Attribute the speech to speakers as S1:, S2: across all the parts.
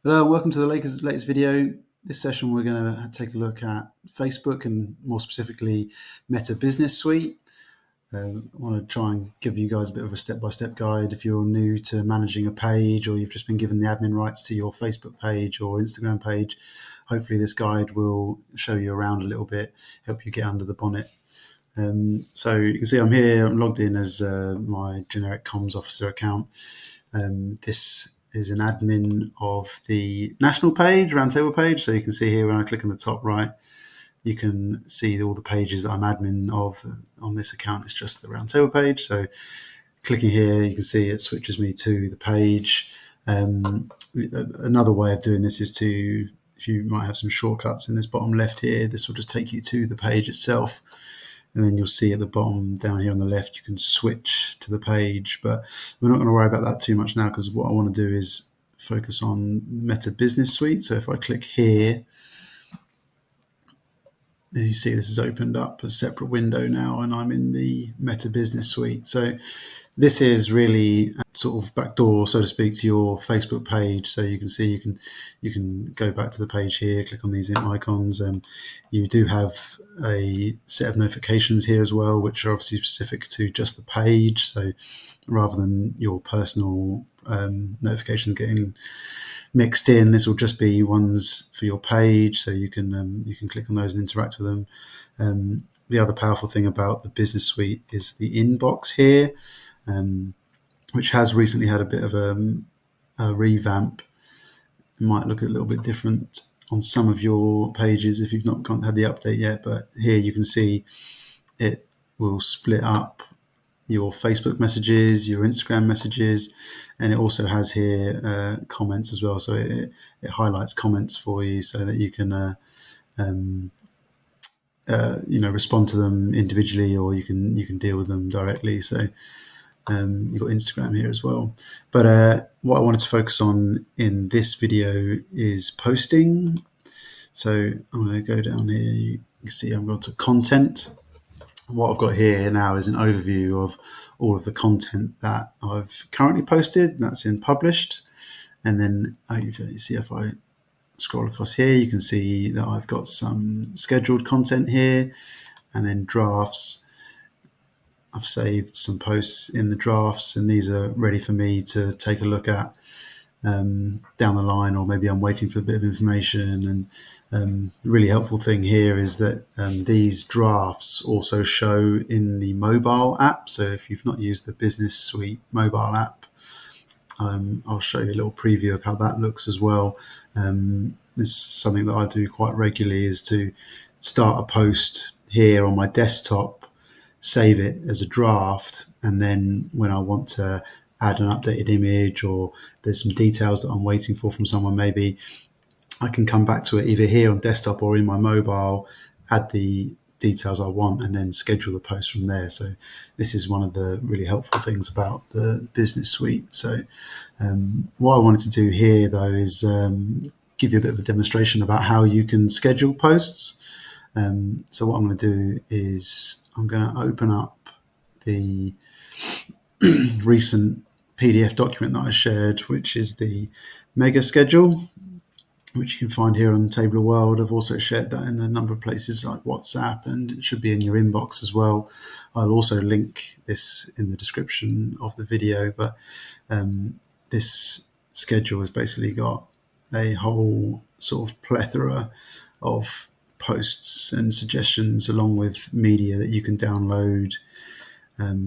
S1: Hello, and welcome to the latest video. This session, we're going to take a look at Facebook and more specifically Meta Business Suite. I want to try and give you guys a bit of a step-by-step guide if you're new to managing a page or you've just been given the admin rights to your Facebook page or Instagram page. Hopefully this guide will show you around a little bit, help you get under the bonnet. So you can see I'm here, I'm logged in as my generic comms officer account. This is an admin of the national page, roundtable page. So you can see here when I click on the top right, you can see all the pages that I'm admin of on this account. It's just the roundtable page. So clicking here, you can see it switches me to the page. Another way of doing this is if you might have some shortcuts in this bottom left here, this will just take you to the page itself. And then you'll see at the bottom down here on the left, you can switch to the page, but we're not going to worry about that too much now because what I want to do is focus on Meta Business Suite. So if I click here, as you see, this has opened up a separate window now and I'm in the Meta Business Suite. So this is really sort of backdoor, so to speak, to your Facebook page. So you can see you can go back to the page here, click on these icons. You do have a set of notifications here as well, which are obviously specific to just the page. So rather than your personal notifications getting mixed in, this will just be ones for your page. So you can click on those and interact with them. The other powerful thing about the Business Suite is the inbox here, which has recently had a bit of a revamp. It might look a little bit different on some of your pages if you've not had the update yet, but here you can see it will split up your Facebook messages, your Instagram messages, and it also has here comments as well. So it highlights comments for you so that you can respond to them individually, or you can deal with them directly. So you've got Instagram here as well. But what I wanted to focus on in this video is posting. So I'm going to go down here. You can see I've got to content. What I've got here now is an overview of all of the content that I've currently posted. That's in published. And then you see if I scroll across here, you can see that I've got some scheduled content here and then drafts. I've saved some posts in the drafts and these are ready for me to take a look at down the line, or maybe I'm waiting for a bit of information. And the really helpful thing here is that these drafts also show in the mobile app. So if you've not used the Business Suite mobile app, I'll show you a little preview of how that looks as well. This is something that I do quite regularly, is to start a post here on my desktop, save it as a draft, and then when I want to add an updated image or there's some details that I'm waiting for from someone, maybe I can come back to it either here on desktop or in my mobile, add the details I want, and then schedule the post from there. So this is one of the really helpful things about the Business Suite. So what I wanted to do here, though, is give you a bit of a demonstration about how you can schedule posts. So what I'm going to do is I'm going to open up the recent PDF document that I shared, which is the mega schedule, which you can find here on Table of World. I've also shared that in a number of places like WhatsApp, and it should be in your inbox as well. I'll also link this in the description of the video, but this schedule has basically got a whole sort of plethora of posts and suggestions along with media that you can download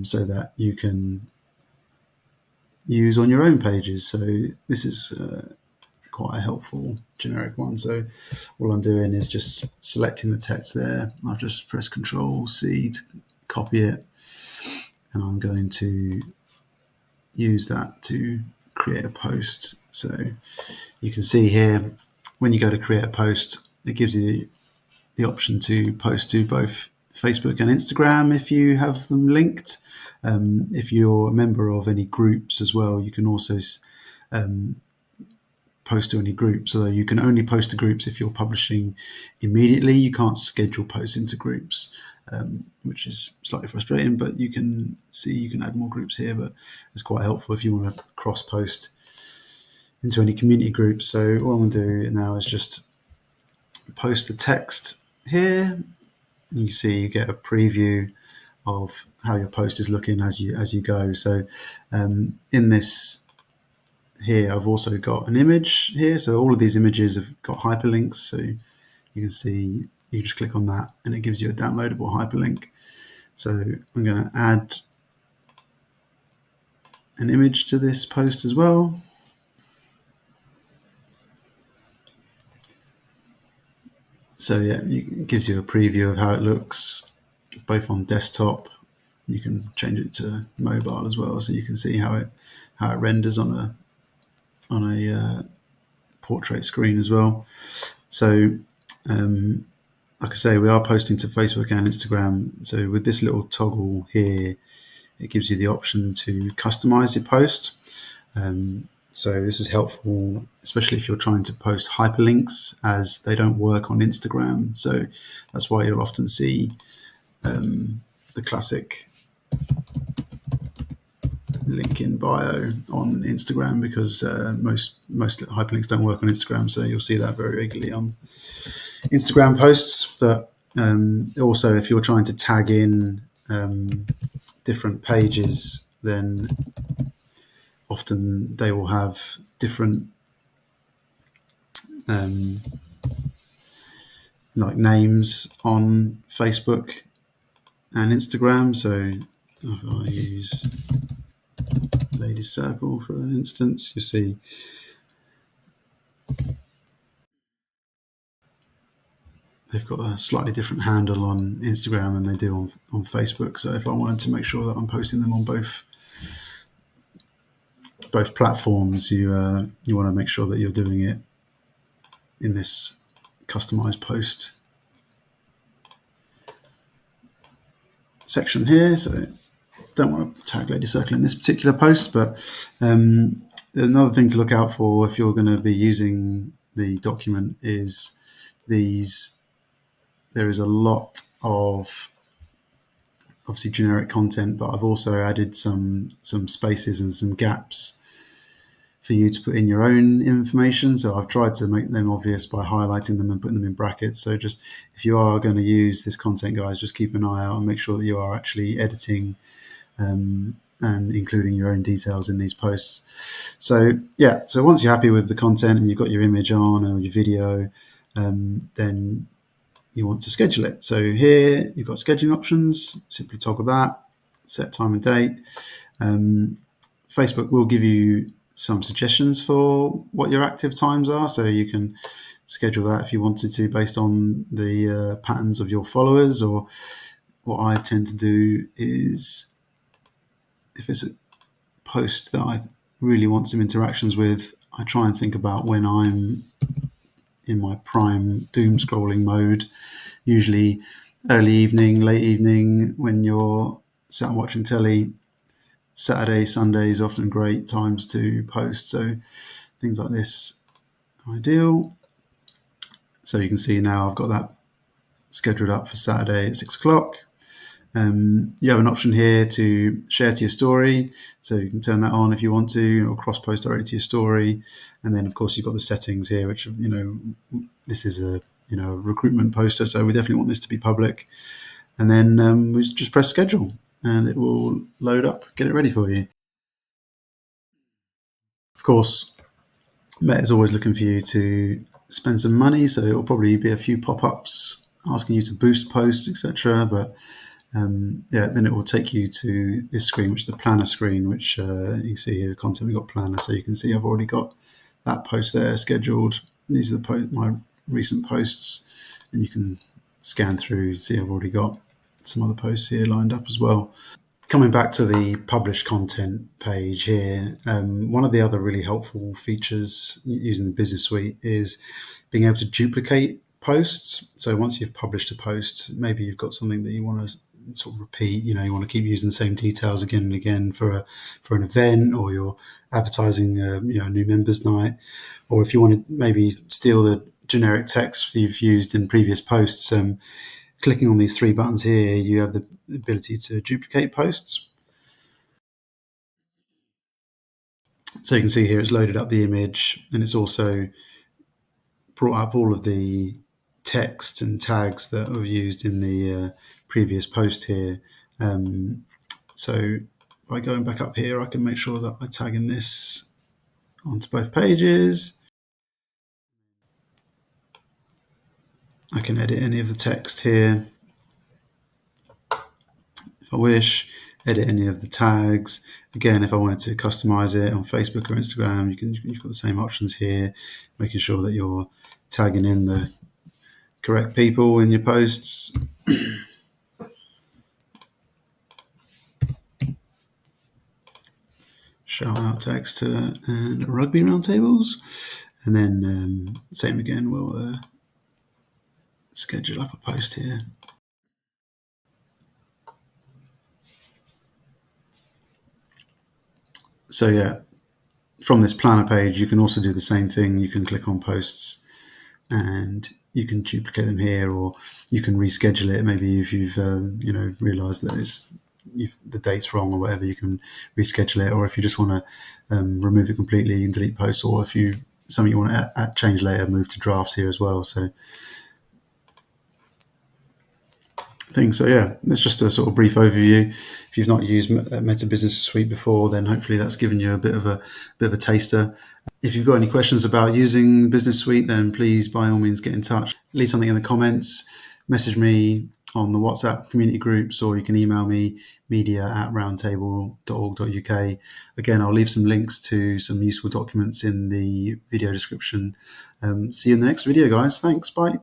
S1: so that you can use on your own pages. So this is quite a helpful generic one. So all I'm doing is just selecting the text there. I've just pressed Control C to copy it, and I'm going to use that to create a post. So you can see here, when you go to create a post, it gives you the option to post to both Facebook and Instagram if you have them linked. If you're a member of any groups as well, you can also post to any groups, although you can only post to groups if you're publishing immediately. You can't schedule posts into groups, which is slightly frustrating, but you can see you can add more groups here, but it's quite helpful if you want to cross post into any community groups. So what I'm going to do now is just post the text here. You can see you get a preview of how your post is looking as you go. So in this here, I've also got an image here. So all of these images have got hyperlinks. So you can see, you just click on that and it gives you a downloadable hyperlink. So I'm going to add an image to this post as well. So yeah, it gives you a preview of how it looks, both on desktop. You can change it to mobile as well, so you can see how it renders on a portrait screen as well. So, like I say, we are posting to Facebook and Instagram. So with this little toggle here, it gives you the option to customize your post. So this is helpful, especially if you're trying to post hyperlinks, as they don't work on Instagram. So that's why you'll often see the classic link in bio on Instagram, because most hyperlinks don't work on Instagram. So you'll see that very regularly on Instagram posts. But also, if you're trying to tag in different pages, then often they will have different like names on Facebook and Instagram. So if I use Ladies Circle, for instance, you see they've got a slightly different handle on Instagram than they do on Facebook. So if I wanted to make sure that I'm posting them on both platforms, you want to make sure that you're doing it in this customized post section here. So don't want to tag Lady Circle in this particular post, but another thing to look out for if you're going to be using the document is these. There is a lot of obviously generic content, but I've also added some spaces and some gaps for you to put in your own information. So I've tried to make them obvious by highlighting them and putting them in brackets. So just if you are going to use this content, guys, just keep an eye out and make sure that you are actually editing and including your own details in these posts. So yeah, so once you're happy with the content and you've got your image on or your video, then you want to schedule it. So here you've got scheduling options. Simply toggle that, set time and date. Facebook will give you some suggestions for what your active times are, so you can schedule that if you wanted to based on the patterns of your followers. Or what I tend to do is, if it's a post that I really want some interactions with, I try and think about when I'm in my prime doom scrolling mode, usually early evening, late evening, when you're sat watching telly. Saturday, Sunday is often great times to post. So things like this are ideal. So you can see now I've got that scheduled up for Saturday at 6 o'clock. You have an option here to share to your story, so you can turn that on if you want to, or cross post directly to your story. And then of course you've got the settings here, which, this is a recruitment poster, so we definitely want this to be public. And then we just press schedule and it will load up, get it ready for you. Of course, Meta is always looking for you to spend some money, so it'll probably be a few pop-ups asking you to boost posts, etc. But then it will take you to this screen, which is the planner screen, which you can see here, content we got planner. So you can see I've already got that post there scheduled. These are my recent posts, and you can scan through, see I've already got some other posts here lined up as well. Coming back to the published content page here, one of the other really helpful features using the Business Suite is being able to duplicate posts. So once you've published a post, maybe you've got something that you want to sort of repeat, you want to keep using the same details again and again for an event, or you're advertising a new members night, or if you want to maybe steal the generic text you've used in previous posts. Clicking on these three buttons here, you have the ability to duplicate posts. So you can see here it's loaded up the image, and it's also brought up all of the text and tags that were used in the previous post here. So by going back up here, I can make sure that I tag in this onto both pages. I can edit any of the text here if I wish, edit any of the tags. Again, if I wanted to customize it on Facebook or Instagram, you've got the same options here, making sure that you're tagging in the correct people in your posts. Shout out text and rugby roundtables. And then same again, we'll schedule up a post here. So yeah, from this planner page, you can also do the same thing. You can click on posts and you can duplicate them here, or you can reschedule it. Maybe if you've realized that the date's wrong or whatever, you can reschedule it. Or if you just want to remove it completely, you can delete posts. Or if something you want to change later, move to drafts here as well. So So yeah, that's just a sort of brief overview. If you've not used Meta Business Suite before, then hopefully that's given you a bit of a taster. If you've got any questions about using Business Suite, then please by all means get in touch. Leave something in the comments, message me on the WhatsApp community groups, or you can email me media@roundtable.org.uk. Again, I'll leave some links to some useful documents in the video description. See you in the next video, guys. Thanks. Bye.